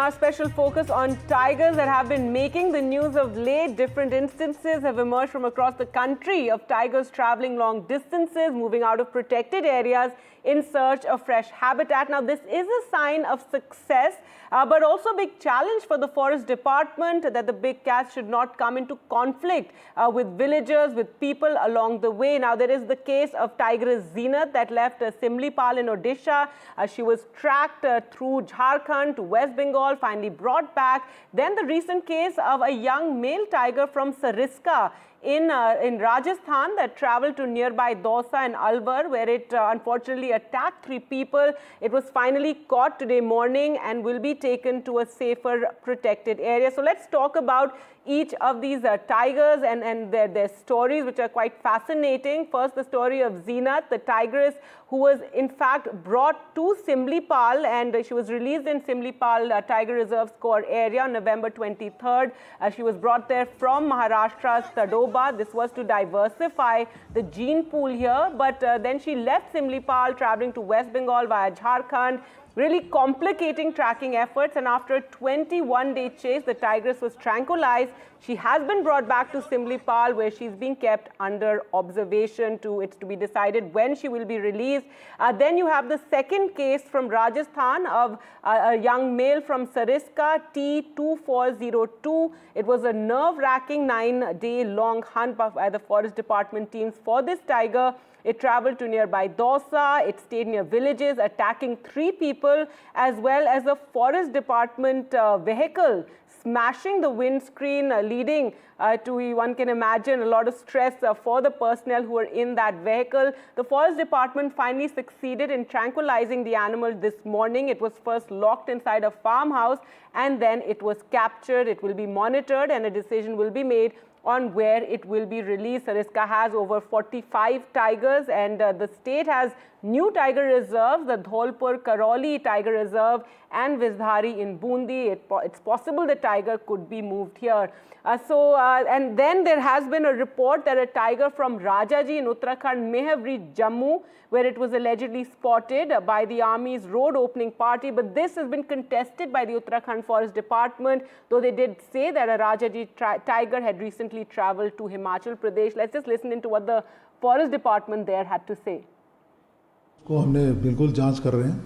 our special focus on tigers that have been making the news of late. Different instances have emerged from across the country of tigers traveling long distances, moving out of protected areas in search of fresh habitat. Now, this is a sign of success, but also a big challenge for the forest department that the big cats should not come into conflict with villagers, with people along the way. Now, there is the case of tigress Zeenat that left Simplipal in Odisha. She was tracked through Jharkhand to West Bengal, finally brought back. Then the recent case of a young male tiger from Sariska in Rajasthan that traveled to nearby Dausa and Alwar, where it unfortunately attacked 3 people. It was finally caught today morning and will be taken to a safer protected area. So let's talk about each of these tigers and their stories, which are quite fascinating. First, the story of Zeenat, the tigress who was in fact brought to Simplipal, and she was released in Simplipal Tiger Reserve's core area on November 23rd. She was brought there from Maharashtra's Tadoba. This was to diversify the gene pool here, but then she left Simplipal, traveling to West Bengal via Jharkhand, really complicating tracking efforts. And after a 21-day chase, the tigress was tranquilized. She has been brought back to Simplipal, where she's being kept under observation. It's to be decided when she will be released. Then you have the second case from Rajasthan of a young male from Sariska, T2402. It was a nerve-wracking 9-day-long hunt by the forest department teams for this tiger. It traveled to nearby Dausa. It stayed near villages, attacking 3 people, as well as a forest department vehicle, smashing the windscreen, leading to, one can imagine, a lot of stress for the personnel who were in that vehicle. The forest department finally succeeded in tranquilizing the animal this morning. It was first locked inside a farmhouse, and then it was captured. It will be monitored, and a decision will be made on where it will be released. Sariska has over 45 tigers, and the state has new tiger reserves, the Dholpur Karoli Tiger Reserve and Visdhari in Bundi. It's possible the tiger could be moved here. And then there has been a report that a tiger from Rajaji in Uttarakhand may have reached Jammu, where it was allegedly spotted by the army's road opening party. But this has been contested by the Uttarakhand Forest Department, though they did say that a Rajaji tiger had recently traveled to Himachal Pradesh. Let's just listen into what the Forest Department there had to say. को हमने बिल्कुल जांच कर रहे हैं.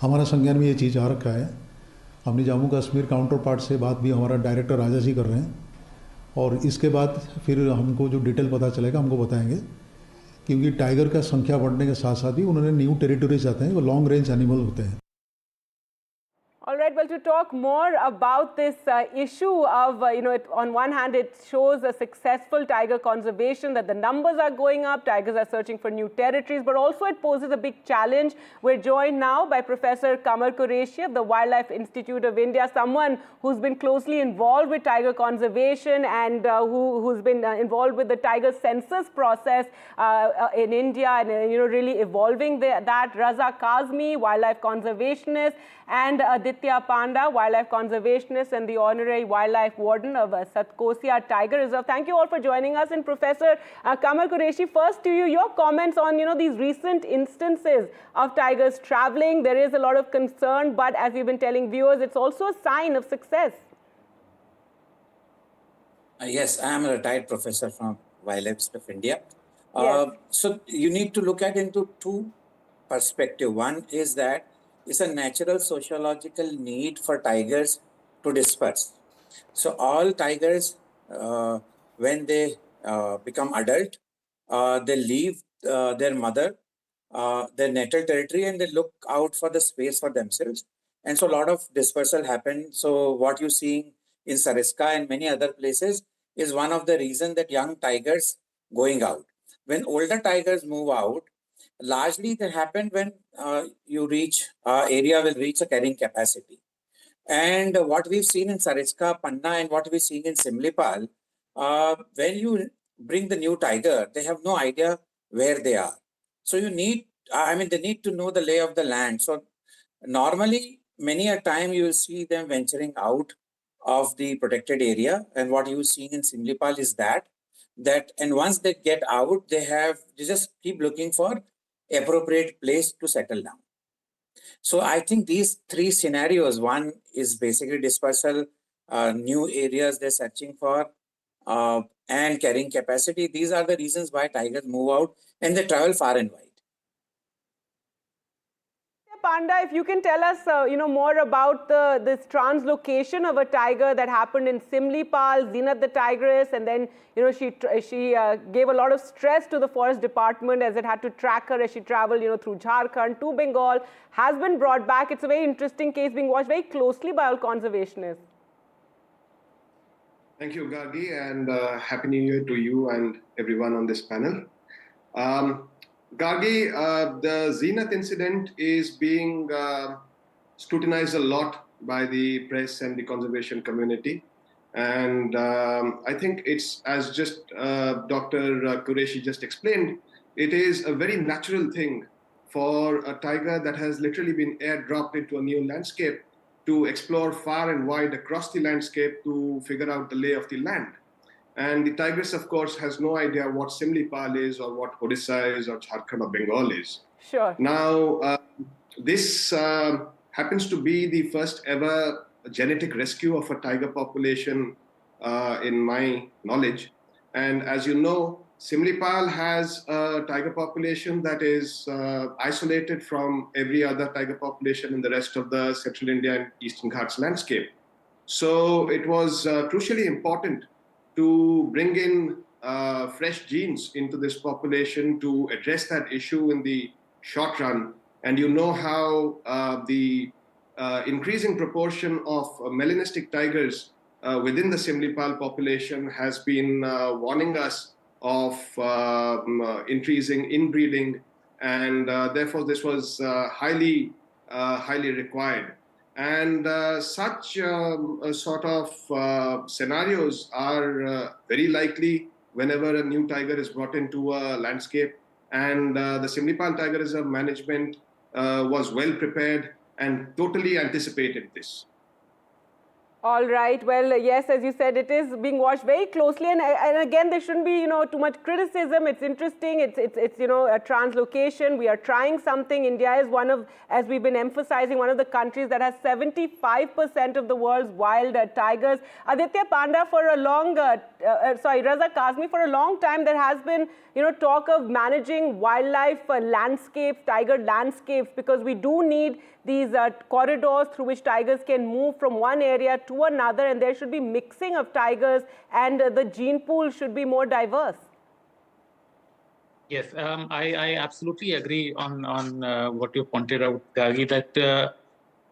हमारा संज्ञान में ये चीज़ आ रखा है. हमने जम्मू कश्मीर काउंटर पार्ट से बात भी हमारा डायरेक्टर राजा जी कर रहे हैं, और इसके बाद फिर हमको जो डिटेल पता चलेगा हमको बताएंगे, क्योंकि टाइगर का संख्या बढ़ने के साथ साथ ही उन्होंने न्यू टेरिटरी जाते हैं, वो लॉन्ग रेंज एनिमल होते हैं. All right, well, to talk more about this issue of, on one hand, it shows a successful tiger conservation, that the numbers are going up, tigers are searching for new territories, but also it poses a big challenge. We're joined now by Professor Kamar Qureshi of the Wildlife Institute of India, someone who's been closely involved with tiger conservation and who's been involved with the tiger census process in India, and really evolving that. Raza Kazmi, wildlife conservationist, and Aditya Panda, wildlife conservationist and the honorary wildlife warden of Satkosia Tiger Reserve. Thank you all for joining us. And Professor Kamar Qureshi, first to you, your comments on these recent instances of tigers traveling. There is a lot of concern, but as we've been telling viewers, it's also a sign of success. Yes, I am a retired professor from Wildlife of India. Yes. So you need to look at into 2 perspectives. One is that it's a natural sociological need for tigers to disperse. So all tigers, when they become adult, they leave their mother, their natal territory, and they look out for the space for themselves. And so a lot of dispersal happen. So what you're seeing in Sariska and many other places is one of the reasons that young tigers going out. When older tigers move out, largely that happened when you reach, area will reach a carrying capacity. And what we've seen in Sariska, Panna, and what we've seen in Simplipal, when you bring the new tiger, they have no idea where they are. So you need, they need to know the lay of the land. So normally, many a time you will see them venturing out of the protected area. And what you've seen in Simplipal is that, and once they get out, they just keep looking for appropriate place to settle down. So I think these three scenarios, one is basically dispersal, new areas they're searching for, and carrying capacity. These are the reasons why tigers move out and they travel far and wide. Panda, if you can tell us, more about this translocation of a tiger that happened in Simplipal, Zeenat the tigress, and then, she gave a lot of stress to the forest department as it had to track her as she traveled, through Jharkhand to Bengal, has been brought back. It's a very interesting case being watched very closely by all conservationists. Thank you, Gargi, and Happy New Year to you and everyone on this panel. Gargi, the Zeenat incident is being scrutinized a lot by the press and the conservation community. And I think it's, as just Dr. Qureshi just explained, it is a very natural thing for a tiger that has literally been airdropped into a new landscape to explore far and wide across the landscape to figure out the lay of the land. And the tigress, of course, has no idea what Simplipal is or what Odisha is or Jharkhand or Bengal is. Sure. Now, this happens to be the first ever genetic rescue of a tiger population in my knowledge. And as you know, Simplipal has a tiger population that is isolated from every other tiger population in the rest of the Central India and Eastern Ghats landscape. So it was crucially important to bring in fresh genes into this population to address that issue in the short run. And you know how the increasing proportion of melanistic tigers within the Simplipal population has been warning us of increasing inbreeding, and therefore this was highly required. And such sort of scenarios are very likely whenever a new tiger is brought into a landscape. And the Simplipal Tiger Reserve management was well prepared and totally anticipated this. All right. Well, yes, as you said, it is being watched very closely, and again, there shouldn't be too much criticism. It's interesting. It's a translocation. We are trying something. India is one of, as we've been emphasizing, one of the countries that has 75% of the world's wild tigers. Aditya Panda, for a long, Raza Kazmi, for a long time there has been talk of managing wildlife landscapes, tiger landscapes, because we do need these corridors through which tigers can move from one area to another, and there should be mixing of tigers, and the gene pool should be more diverse. Yes, I absolutely agree on what you pointed out, Gagi, that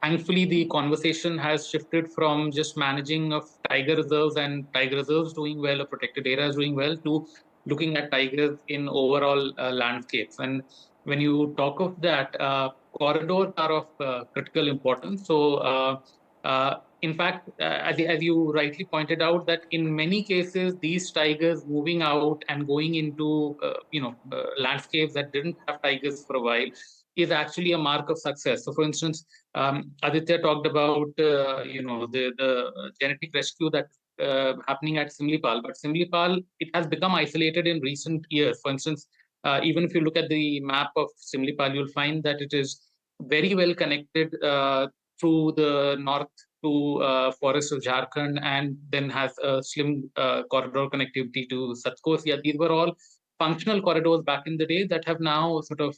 thankfully the conversation has shifted from just managing of tiger reserves and tiger reserves doing well or protected areas doing well to looking at tigers in overall landscapes. And when you talk of that, corridors are of critical importance. So, in fact, as you rightly pointed out, that in many cases, these tigers moving out and going into landscapes that didn't have tigers for a while is actually a mark of success. So, for instance, Aditya talked about the genetic rescue that happening at Simplipal, but Simplipal, it has become isolated in recent years. For instance, even if you look at the map of Simplipal, you'll find that it is very well connected through the north to forests of Jharkhand, and then has a slim corridor connectivity to Satkosia. These were all functional corridors back in the day that have now sort of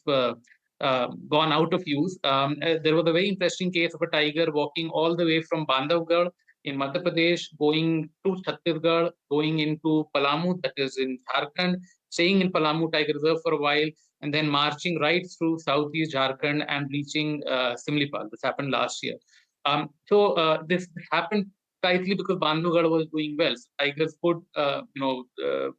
gone out of use. There was a very interesting case of a tiger walking all the way from Bandhavgarh in Madhya Pradesh, going to Chhattisgarh, going into Palamu, that is in Jharkhand, staying in Palamu Tiger Reserve for a while, and then marching right through southeast Jharkhand and reaching Simplipal. This happened last year. So this happened precisely because Bandhavgarh was doing well. So tigers could,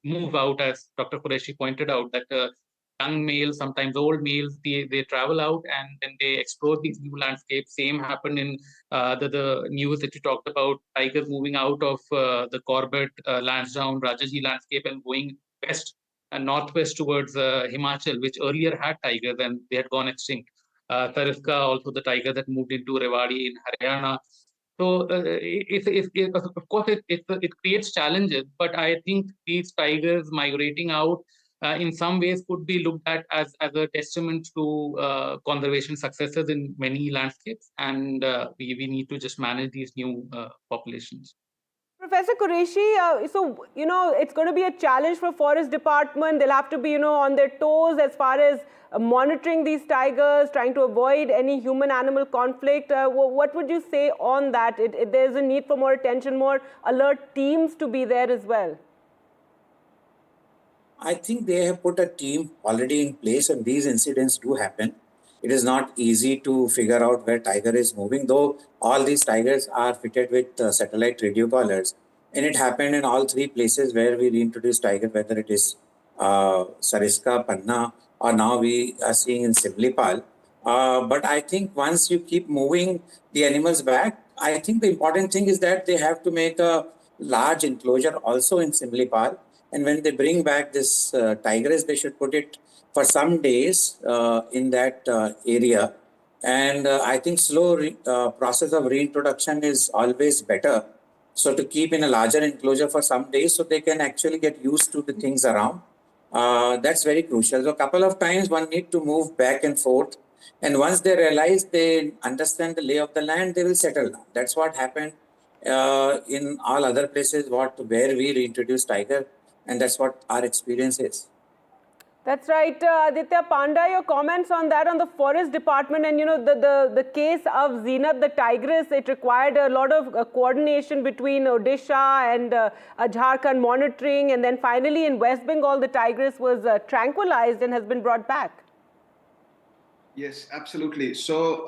move out, as Dr. Qureshi pointed out, that young males, sometimes old males, they travel out and then they explore these new landscapes. Same happened in the news that you talked about, tigers moving out of the Corbett, Lansdowne, Rajaji landscape and going west and northwest towards Himachal, which earlier had tigers and they had gone extinct. Sariska, also the tiger that moved into Rewari in Haryana. So, of course, it creates challenges, but I think these tigers migrating out in some ways could be looked at as a testament to conservation successes in many landscapes, and we need to just manage these new populations. Professor Qureshi, so, it's going to be a challenge for Forest Department. They'll have to be, on their toes as far as monitoring these tigers, trying to avoid any human-animal conflict. What would you say on that? There's a need for more attention, more alert teams to be there as well. I think they have put a team already in place, and these incidents do happen. It is not easy to figure out where tiger is moving, though all these tigers are fitted with satellite radio collars. And it happened in all three places where we reintroduced tiger, whether it is Sariska, Panna, or now we are seeing in Simplipal. But I think once you keep moving the animals back, I think the important thing is that they have to make a large enclosure also in Simplipal. And when they bring back this tigress, they should put it for some days in that area. And I think slow process of reintroduction is always better. So to keep in a larger enclosure for some days so they can actually get used to the things around. That's very crucial. So a couple of times one need to move back and forth. And once they realize, they understand the lay of the land, they will settle down. That's what happened in all other places where we reintroduced tiger. And that's what our experience is. That's right. Aditya Panda, your comments on that, on the Forest Department, and the case of Zeenat, the tigress, it required a lot of coordination between Odisha and Jharkhand monitoring, and then finally in West Bengal, the tigress was tranquilized and has been brought back. Yes, absolutely. So,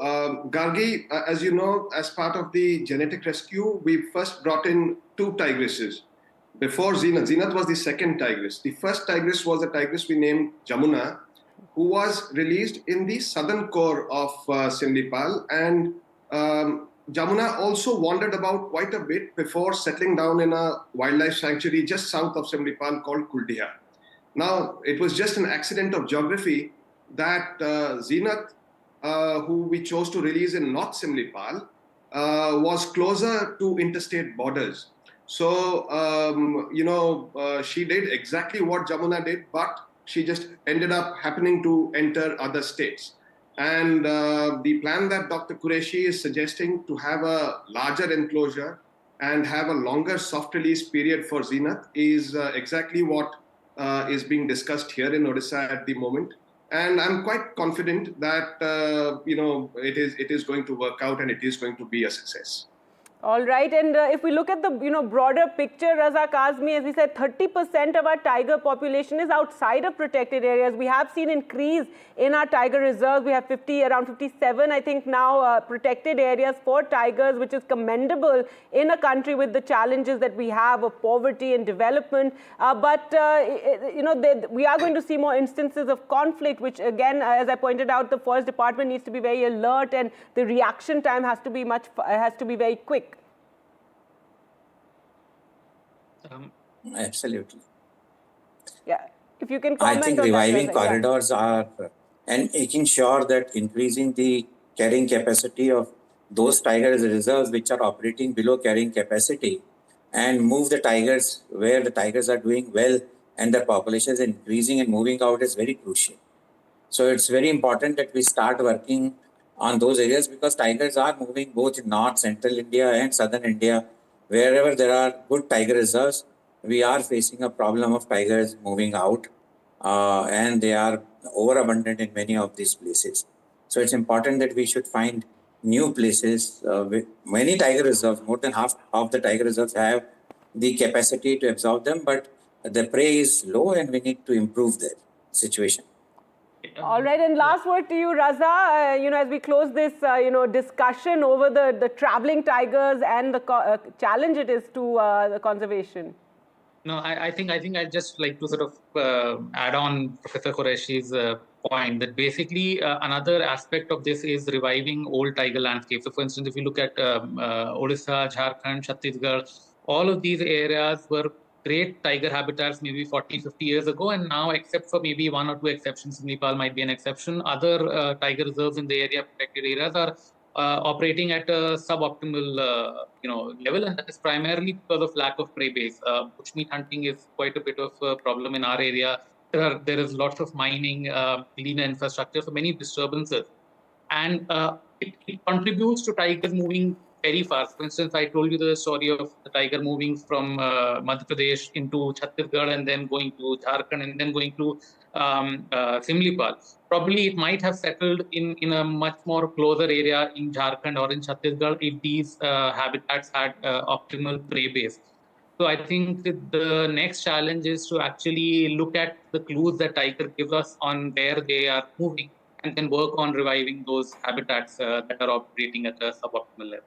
Gargi, as you know, as part of the genetic rescue, we first brought in 2 tigresses. Before Zeenat was the second tigress. The first tigress was a tigress we named Jamuna, who was released in the southern core of Simplipal. And Jamuna also wandered about quite a bit before settling down in a wildlife sanctuary just south of Simplipal called Kuldiha. Now, it was just an accident of geography that Zeenat, who we chose to release in North Simplipal, was closer to interstate borders. So, she did exactly what Jamuna did, but she just ended up happening to enter other states. And the plan that Dr. Qureshi is suggesting to have a larger enclosure and have a longer soft release period for Zeenat is exactly what is being discussed here in Odisha at the moment. And I'm quite confident that, it is going to work out and it is going to be a success. All right, and if we look at the broader picture, Razak Azmi, as we said, 30% of our tiger population is outside of protected areas. We have seen increase in our tiger reserves. We have around 57, I think now, protected areas for tigers, which is commendable in a country with the challenges that we have of poverty and development. But we are going to see more instances of conflict, which again, as I pointed out, the Forest Department needs to be very alert, and the reaction time has to be very quick. Absolutely. Yeah, if you can comment I think on reviving that, corridors are, and making sure that increasing the carrying capacity of those tigers reserves which are operating below carrying capacity, and move the tigers where the tigers are doing well and their population is increasing and moving out is very crucial. So it's very important that we start working on those areas, because tigers are moving both in North, Central India and Southern India. Wherever there are good tiger reserves, we are facing a problem of tigers moving out, and they are overabundant in many of these places. So it's important that we should find new places with many tiger reserves. More than half of the tiger reserves have the capacity to absorb them, but the prey is low and we need to improve the situation. All right, and last word to you, Raza. As we close this, discussion over the traveling tigers and the challenge it is to the conservation. No, I think I'd just like to sort of add on Professor Qureshi's point that basically another aspect of this is reviving old tiger landscapes. So, for instance, if you look at Odisha, Jharkhand, Chhattisgarh, all of these areas were great tiger habitats maybe 40, 50 years ago, and now, except for maybe 1 or 2 exceptions, Nepal might be an exception, other tiger reserves in the area, protected areas, are operating at a suboptimal level, and that is primarily because of lack of prey base. Bushmeat hunting is quite a bit of a problem in our area. there is lots of mining, clean infrastructure, so many disturbances. And it contributes to tigers moving very fast. For instance, I told you the story of the tiger moving from Madhya Pradesh into Chhattisgarh and then going to Jharkhand and then going to Simplipal. Probably it might have settled in a much more closer area in Jharkhand or in Chhattisgarh if these habitats had optimal prey base. So I think the next challenge is to actually look at the clues that tiger gives us on where they are moving and then work on reviving those habitats that are operating at a suboptimal level.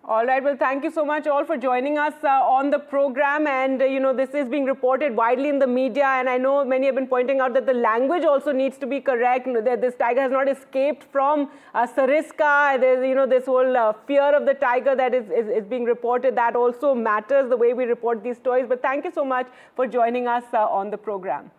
All right. Well, thank you so much all for joining us on the program. And, this is being reported widely in the media. And I know many have been pointing out that the language also needs to be correct. That this tiger has not escaped from Sariska. There's, this whole fear of the tiger that is being reported. That also matters, the way we report these stories. But thank you so much for joining us on the program.